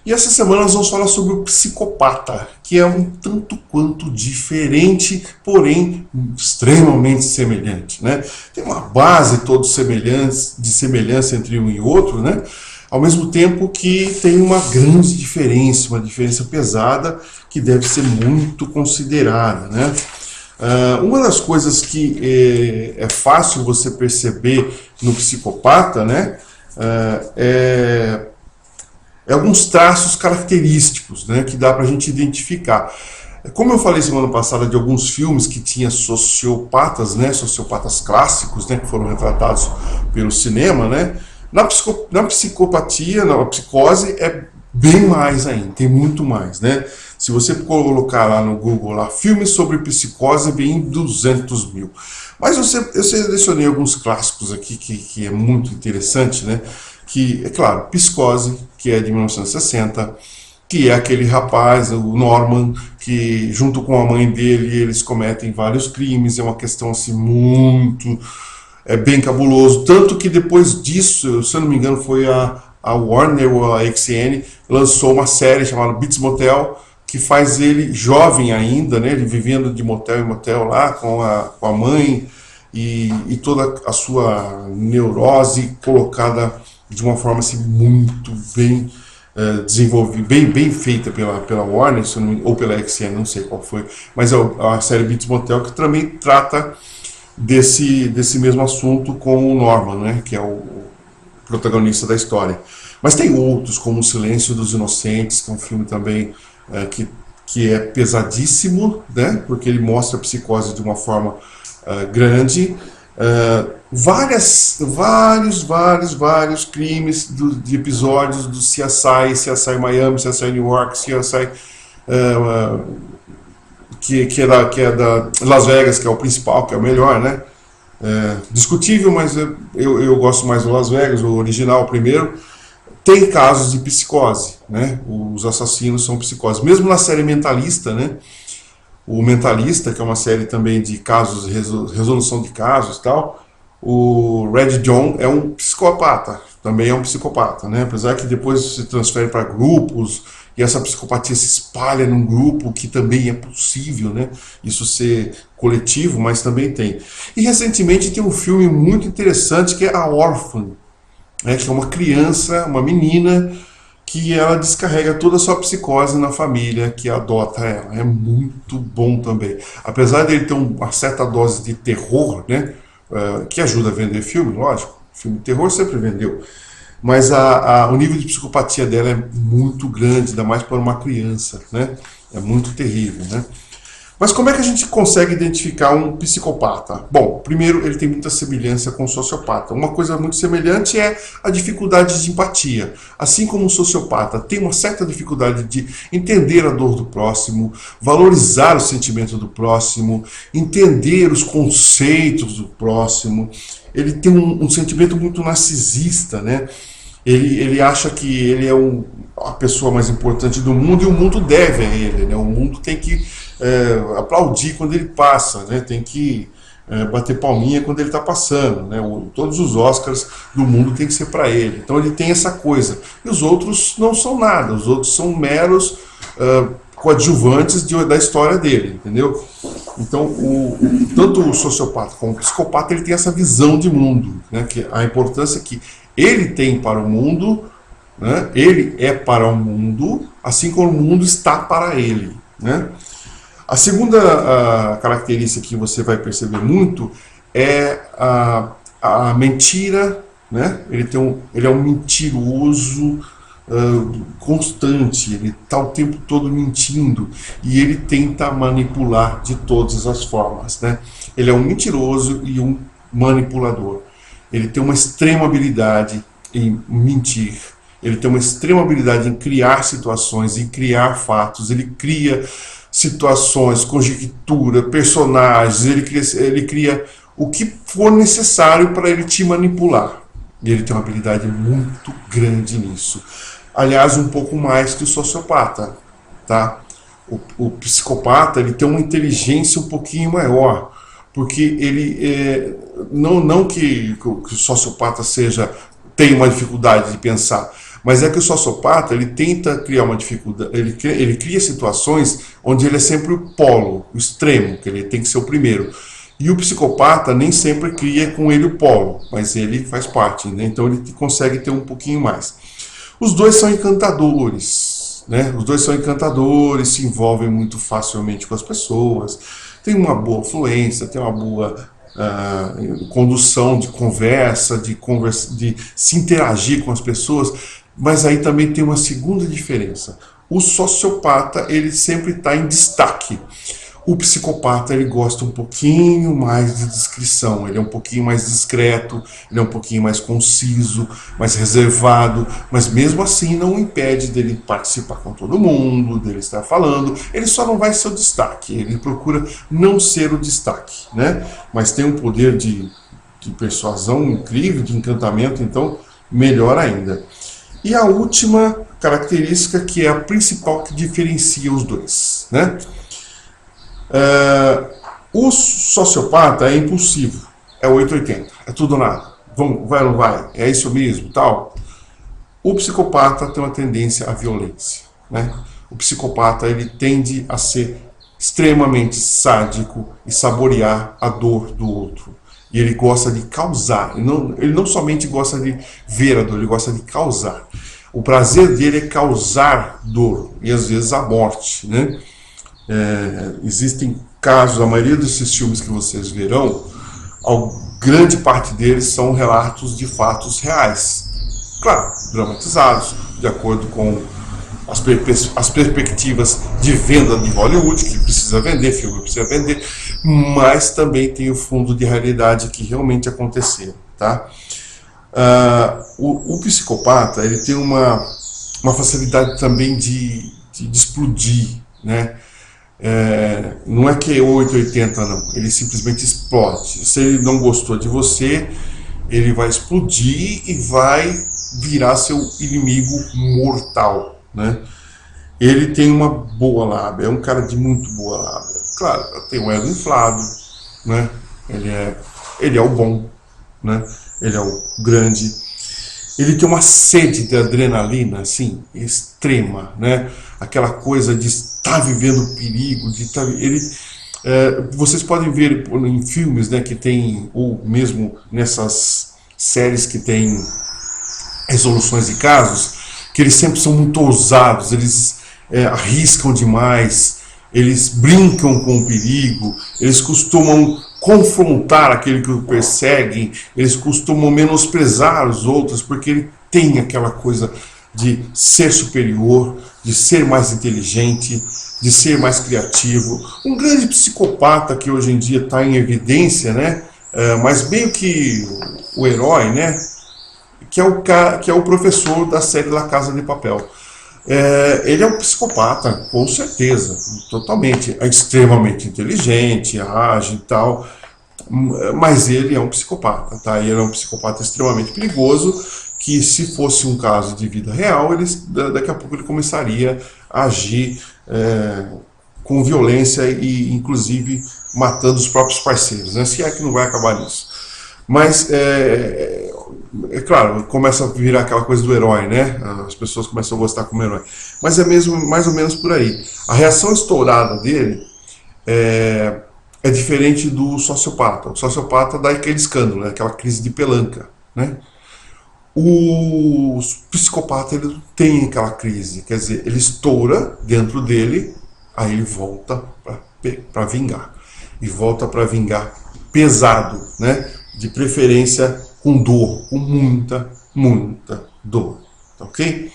E essa semana nós vamos falar sobre o psicopata, que é um tanto quanto diferente, porém extremamente semelhante, né? Tem uma base toda de semelhança entre um e outro, né? Ao mesmo tempo que tem uma grande diferença, uma diferença pesada que deve ser muito considerada, né? Uma das coisas que é fácil você perceber no psicopata, né? Alguns traços característicos, né, que dá para a gente identificar. Como eu falei semana passada de alguns filmes que tinha sociopatas, né, sociopatas clássicos, né, que foram retratados pelo cinema, né, na psicopatia, na psicose é bem mais ainda, tem muito mais, né? Se você colocar lá no Google lá, filmes sobre psicose, vem 200 mil. Mas eu selecionei alguns clássicos aqui que é muito interessante, né? Que, é claro, Psicose, que é de 1960, que é aquele rapaz, o Norman, que junto com a mãe dele, eles cometem vários crimes, é uma questão assim muito... é bem cabuloso, tanto que depois disso, se eu não me engano, foi a Warner ou a XN, lançou uma série chamada Bates Motel, que faz ele jovem ainda, né, ele vivendo de motel em motel lá com a mãe e toda a sua neurose colocada de uma forma assim, muito bem desenvolvida, bem feita pela Warner, ou pela XN, não sei qual foi, mas é a série Bates Motel, que também trata desse mesmo assunto com o Norman, né, que é o protagonista da história. Mas tem outros, como O Silêncio dos Inocentes, que é um filme também que é pesadíssimo, né, porque ele mostra a psicose de uma forma grande. Vários crimes de episódios do CSI Miami, CSI New York, CSI que é da Las Vegas, que é o principal, que é o melhor, né? Discutível, mas eu gosto mais do Las Vegas, o original, o primeiro. Tem casos de psicose, né? Os assassinos são psicose. Mesmo na série Mentalista, né? O Mentalista, que é uma série também de casos, resolução de casos e tal, o Red John é um psicopata, também é um psicopata, né? Apesar que depois se transfere para grupos e essa psicopatia se espalha num grupo, que também é possível, né? Isso ser coletivo, mas também tem. E recentemente tem um filme muito interessante que é A Órfã, né? Que é uma criança, uma menina, que ela descarrega toda a sua psicose na família que adota ela. É muito bom também. Apesar dele ter uma certa dose de terror, né? Que ajuda a vender filme, lógico. Filme de terror sempre vendeu. Mas o nível de psicopatia dela é muito grande, ainda mais para uma criança, né? É muito terrível, né? Mas como é que a gente consegue identificar um psicopata? Bom, primeiro, ele tem muita semelhança com o sociopata. Uma coisa muito semelhante é a dificuldade de empatia. Assim como o sociopata tem uma certa dificuldade de entender a dor do próximo, valorizar o sentimento do próximo, entender os conceitos do próximo, ele tem um sentimento muito narcisista, né? Ele acha que ele é a pessoa mais importante do mundo e o mundo deve a ele, né? O mundo tem que aplaudir quando ele passa, né? Tem que bater palminha quando ele está passando, né? Todos os Oscars do mundo tem que ser para ele. Então ele tem essa coisa. E os outros não são nada, os outros são meros coadjuvantes da história dele, entendeu? Então, tanto o sociopata como o psicopata, ele tem essa visão de mundo, né? Que a importância que ele tem para o mundo, né? Ele é para o mundo, assim como o mundo está para ele, né? A segunda característica que você vai perceber muito é a mentira, né? Ele é um mentiroso constante, ele está o tempo todo mentindo e ele tenta manipular de todas as formas, né? Ele é um mentiroso e um manipulador. Ele tem uma extrema habilidade em mentir, ele tem uma extrema habilidade em criar situações, em criar fatos, ele cria situações, conjectura, personagens, ele cria o que for necessário para ele te manipular. E ele tem uma habilidade muito grande nisso. Aliás, um pouco mais que o sociopata, tá? O psicopata, ele tem uma inteligência um pouquinho maior, porque ele não que o sociopata tenha uma dificuldade de pensar, Mas é que o sociopata, ele tenta criar uma dificuldade, ele cria situações onde ele é sempre o polo, o extremo, que ele tem que ser o primeiro. E o psicopata nem sempre cria com ele o polo, mas ele faz parte, né? Então ele consegue ter um pouquinho mais. Os dois são encantadores, né? Os dois são encantadores, se envolvem muito facilmente com as pessoas, tem uma boa fluência, tem uma boa condução de conversa, de se interagir com as pessoas, mas aí também tem uma segunda diferença. O sociopata, ele sempre está em destaque. O psicopata, ele gosta um pouquinho mais de discrição, ele é um pouquinho mais discreto, ele é um pouquinho mais conciso, mais reservado, mas mesmo assim não impede dele participar com todo mundo, dele estar falando, ele só não vai ser o destaque, ele procura não ser o destaque, né? Mas tem um poder de persuasão incrível, de encantamento, então melhor ainda. E a última característica, que é a principal que diferencia os dois, né? O sociopata é impulsivo, é 880, é tudo ou nada, vai ou não vai, é isso mesmo, tal. O psicopata tem uma tendência à violência, né? O psicopata, ele tende a ser extremamente sádico e saborear a dor do outro. E ele gosta de causar, ele não somente gosta de ver a dor, ele gosta de causar. O prazer dele é causar dor, e às vezes a morte, né? Existem casos, a maioria desses filmes que vocês verão, grande parte deles são relatos de fatos reais. Claro, dramatizados, de acordo com as perspectivas de venda de Hollywood, que precisa vender, filme precisa vender, mas também tem o fundo de realidade que realmente aconteceu, tá? O psicopata, ele tem uma facilidade também de explodir, né? Não é que é 880 não, ele simplesmente explode. Se ele não gostou de você, ele vai explodir e vai virar seu inimigo mortal, né? Ele tem uma boa lábia, é um cara de muito boa lábia. Claro, tem um ego inflado, né? Ele é o bom, né? Ele é o grande. Ele tem uma sede de adrenalina, assim, extrema, né? Aquela coisa de estar vivendo perigo, de estar... vocês podem ver em filmes, né, que tem, ou mesmo nessas séries que tem resoluções de casos, que eles sempre são muito ousados, eles arriscam demais, eles brincam com o perigo, eles costumam confrontar aquele que o perseguem, eles costumam menosprezar os outros, porque ele tem aquela coisa de ser superior, de ser mais inteligente, de ser mais criativo. Um grande psicopata que hoje em dia está em evidência, né? Mas meio que o herói, né? Que é o professor da série La Casa de Papel. Ele é um psicopata, com certeza, totalmente, é extremamente inteligente, ágil e tal, mas ele é um psicopata, tá? Ele é um psicopata extremamente perigoso, que se fosse um caso de vida real, daqui a pouco ele começaria a agir com violência e inclusive matando os próprios parceiros, né? Se é que não vai acabar nisso. Mas claro, começa a virar aquela coisa do herói, né? As pessoas começam a gostar como herói. Mas é mesmo, mais ou menos por aí. A reação estourada dele é diferente do sociopata. O sociopata dá aquele escândalo, né? Aquela crise de pelanca, né? O psicopata, ele não tem aquela crise, quer dizer, ele estoura dentro dele, aí ele volta para vingar. E volta para vingar pesado, né? De preferência com dor, com muita, muita dor, tá ok?